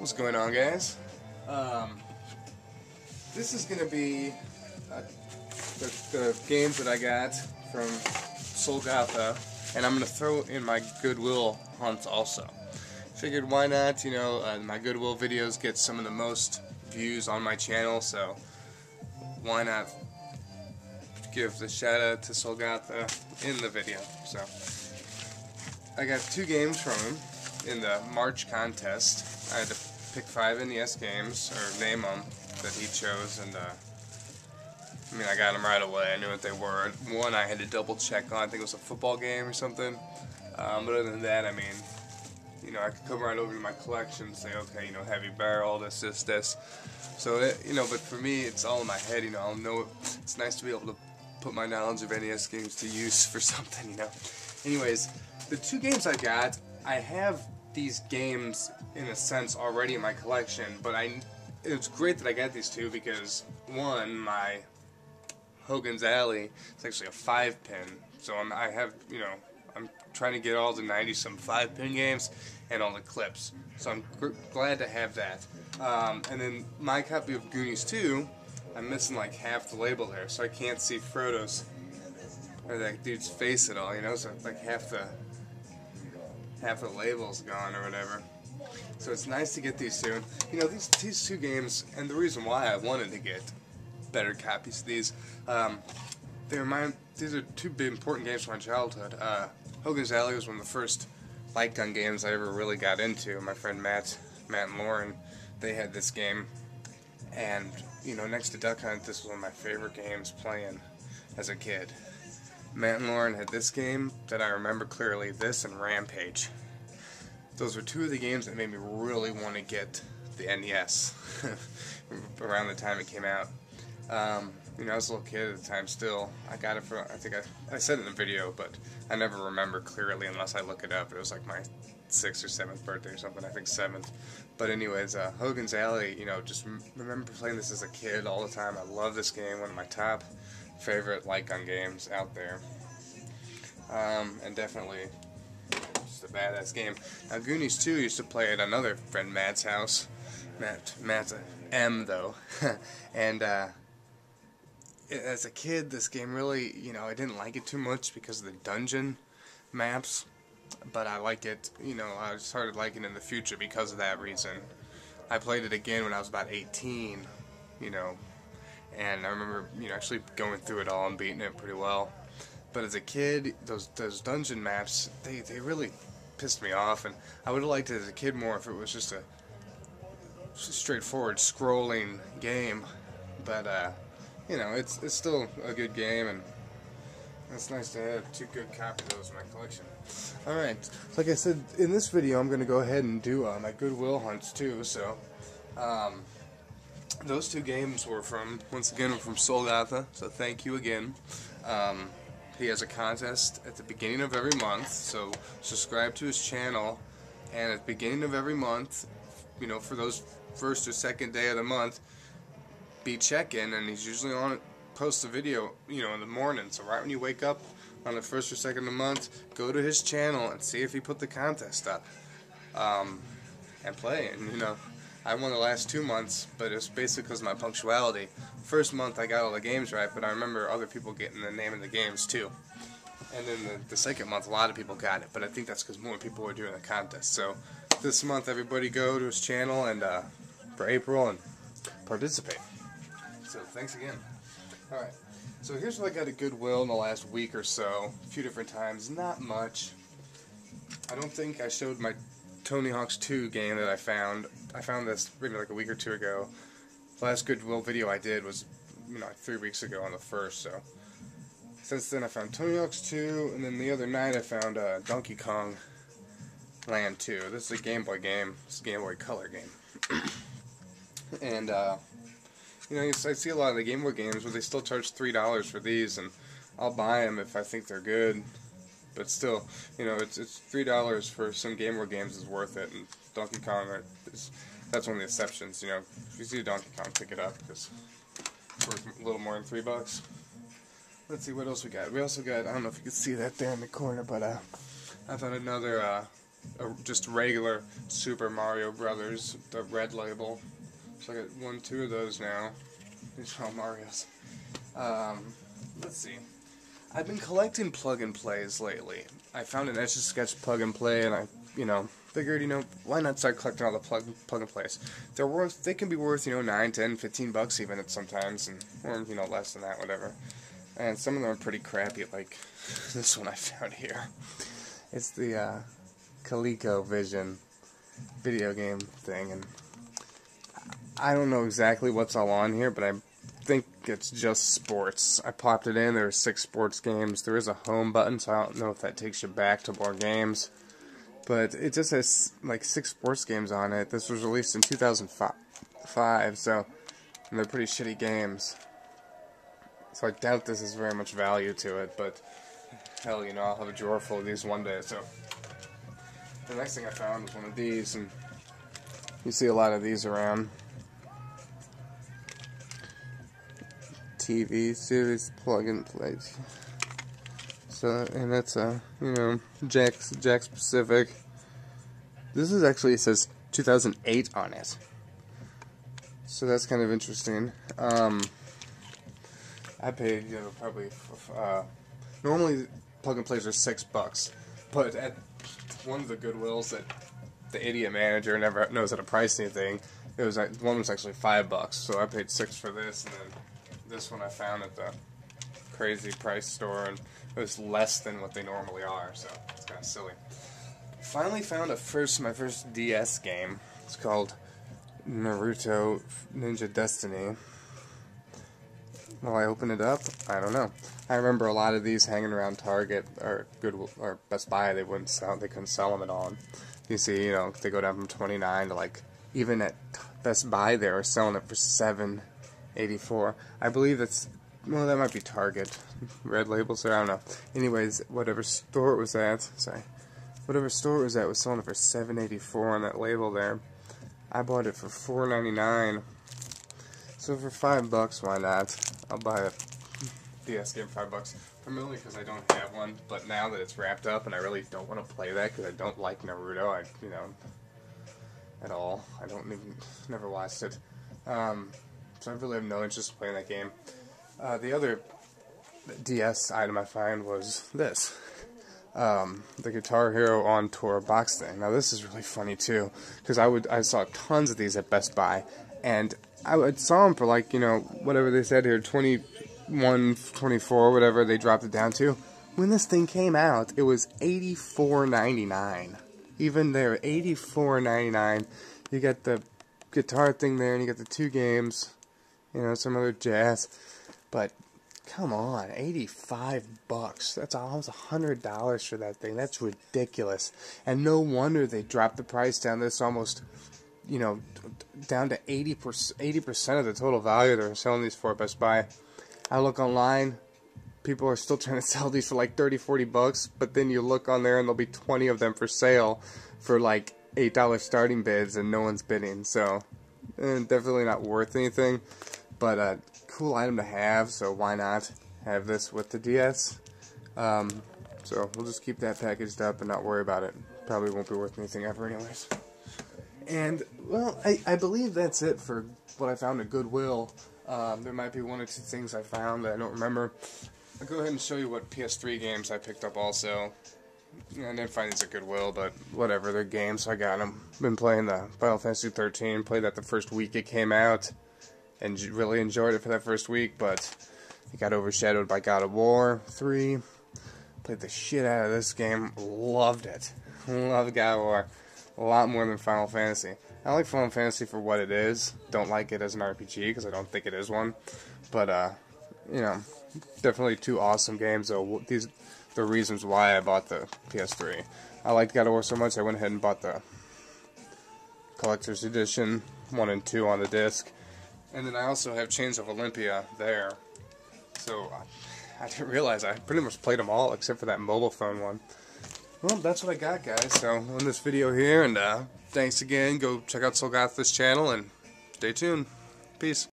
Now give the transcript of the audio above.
What's going on, guys? This is going to be the games that I got from SOULGOTHA, and I'm going to throw in my Goodwill hunts also. Figured why not, my Goodwill videos get some of the most views on my channel, so why not give the shout out to SOULGOTHA in the video. So I got 2 games from him in the March contest. I had to pick 5 NES games, or name them, that he chose, and I got them right away. I knew what they were. One I had to double check on. I think it was a football game or something. But other than that, I could come right over to my collection and say, okay, heavy barrel, this. So, but for me, it's all in my head, I'll know it. It's nice to be able to put my knowledge of NES games to use for something, Anyways, the 2 games I got, I have these games, in a sense, already in my collection, but it's great that I got these 2 because, one, my Hogan's Alley is actually a 5-pin, so I'm trying to get all the 90-some 5-pin games and all the clips, so I'm glad to have that. And then my copy of Goonies 2, I'm missing like half the label there, so I can't see Frodo's or that dude's face at all, so like half the label's gone or whatever. So it's nice to get these 2. These 2 games, and the reason why I wanted to get better copies of these, these are 2 big important games from my childhood. Hogan's Alley was one of the first light gun games I ever really got into. My friend Matt and Lauren, they had this game, and next to Duck Hunt, this was one of my favorite games playing as a kid. Matt and Lauren had this game that I remember clearly, this and Rampage. Those were 2 of the games that made me really want to get the NES around the time it came out. I was a little kid at the time still. I got it for, I think I said it in the video, but I never remember clearly unless I look it up. It was like my 6th or 7th birthday or something, I think 7th. But anyways, Hogan's Alley, just remember playing this as a kid all the time. I love this game, one of my top favorite light gun games out there. And definitely just a badass game. Now Goonies 2 used to play at another friend Matt's house. Matt's a M though. And as a kid, this game really, I didn't like it too much because of the dungeon maps, but I like it, I started liking it in the future because of that reason. I played it again when I was about 18, and I remember, actually going through it all and beating it pretty well. But as a kid, those dungeon maps, they really pissed me off, and I would have liked it as a kid more if it was just a straightforward scrolling game, but, it's still a good game, and it's nice to have 2 good copies of those in my collection. Alright, like I said, in this video I'm going to go ahead and do my Goodwill hunts too, so those 2 games were from SOULGOTHA, so thank you again. He has a contest at the beginning of every month, so subscribe to his channel, and at the beginning of every month, for those first or second day of the month, be check-in, and he's usually on it, posts a video, in the morning, so right when you wake up on the 1st or 2nd of the month, go to his channel and see if he put the contest up, and play, and I won the last 2 months, but it was basically because of my punctuality. First month I got all the games right, but I remember other people getting the name of the games too. And then the second month, a lot of people got it, but I think that's because more people were doing the contest. So this month, everybody go to his channel and for April and participate. So thanks again. Alright, so here's what I got at Goodwill in the last week or so, a few different times, not much. I don't think I showed my Tony Hawk's 2 game that I found. I found this maybe like a week or 2 ago. The last Goodwill video I did was, like 3 weeks ago on the 1st, so. Since then I found Tony Hawk's 2, and then the other night I found Donkey Kong Land 2. This is a Game Boy game. It's a Game Boy Color game. And, I see a lot of the Game Boy games where they still charge $3 for these, and I'll buy them if I think they're good. But still, it's $3 for some Game Boy games is worth it, and Donkey Kong, that's one of the exceptions, If you see a Donkey Kong, pick it up, because it's worth a little more than $3. Let's see what else we got. We also got, I don't know if you can see that there in the corner, but I found another just regular Super Mario Brothers, the red label. So I got 1, 2 of those now. These are all Marios. Let's see. I've been collecting plug-and-plays lately. I found an Etch-a-Sketch plug-and-play, and I, figured, why not start collecting all the plug-and-plays? They can be worth, 9, 10, 15 bucks even at sometimes, or, less than that, whatever. And some of them are pretty crappy, like this one I found here. It's the, ColecoVision video game thing, and I don't know exactly what's all on here, but I think it's just sports. I popped it in, there are 6 sports games. There is a home button, so I don't know if that takes you back to more games. But it just has like 6 sports games on it. This was released in 2005, so and they're pretty shitty games. So I doubt this is very much value to it, but hell, I'll have a drawer full of these one day. So the next thing I found was one of these, and you see a lot of these around. TV series plug-and-play. So, and that's jack specific. This is actually, it says 2008 on it. So that's kind of interesting. I paid, probably, normally plug-and-plays are $6, but at one of the Goodwills that the idiot manager never knows how to price anything, one was actually $5, so I paid $6 for this, and then this one I found at the crazy price store, and it was less than what they normally are, so it's kind of silly. Finally found my first DS game. It's called Naruto Ninja Destiny. Will I open it up? I don't know. I remember a lot of these hanging around Target or Goodwill or Best Buy. They couldn't sell them at all. You see, they go down from 29 to even at Best Buy they were selling it for $7.84. I believe that might be Target. Red labels there, I don't know. Anyways, whatever store it was at, was selling it for $7.84 on that label there. I bought it for $4.99. So for $5, why not? I'll buy a DS game for $5. Primarily because I don't have one, but now that it's wrapped up, and I really don't want to play that because I don't like Naruto, at all. Never watched it. So I really have no interest in playing that game. The other DS item I found was this. The Guitar Hero On Tour box thing. Now this is really funny too, because I saw tons of these at Best Buy, and I saw them for whatever they said here, 21, 24, whatever they dropped it down to. When this thing came out, it was $84.99. Even there, $84.99. You get the guitar thing there, and you get the 2 games, some other jazz, but come on, $85. That's almost $100 for that thing. That's ridiculous. And no wonder they dropped the price down. This almost, down to 80% of the total value they're selling these for at Best Buy. I look online, people are still trying to sell these for $30-40, but then you look on there and there'll be 20 of them for sale for $8 starting bids, and no one's bidding. So definitely not worth anything, but cool item to have, so why not have this with the DS? So we'll just keep that packaged up and not worry about it. Probably won't be worth anything ever anyways. And, well, I believe that's it for what I found at Goodwill. There might be 1 or 2 things I found that I don't remember. I'll go ahead and show you what PS3 games I picked up also. I didn't find these at Goodwill, but whatever, they're games, so I got them. Been playing the Final Fantasy 13, played that the first week it came out, and really enjoyed it for that first week, but it got overshadowed by God of War 3. Played the shit out of this game, loved it. Loved God of War a lot more than Final Fantasy. I like Final Fantasy for what it is, don't like it as an RPG, because I don't think it is one, but, definitely 2 awesome games, though. These the reasons why I bought the PS3. I liked God of War so much, I went ahead and bought the Collector's Edition 1 and 2 on the disc. And then I also have Chains of Olympia there. So I didn't realize I pretty much played them all except for that mobile phone one. Well, that's what I got, guys. So, on this video here, and thanks again. Go check out SOULGOTHA's channel, and stay tuned. Peace.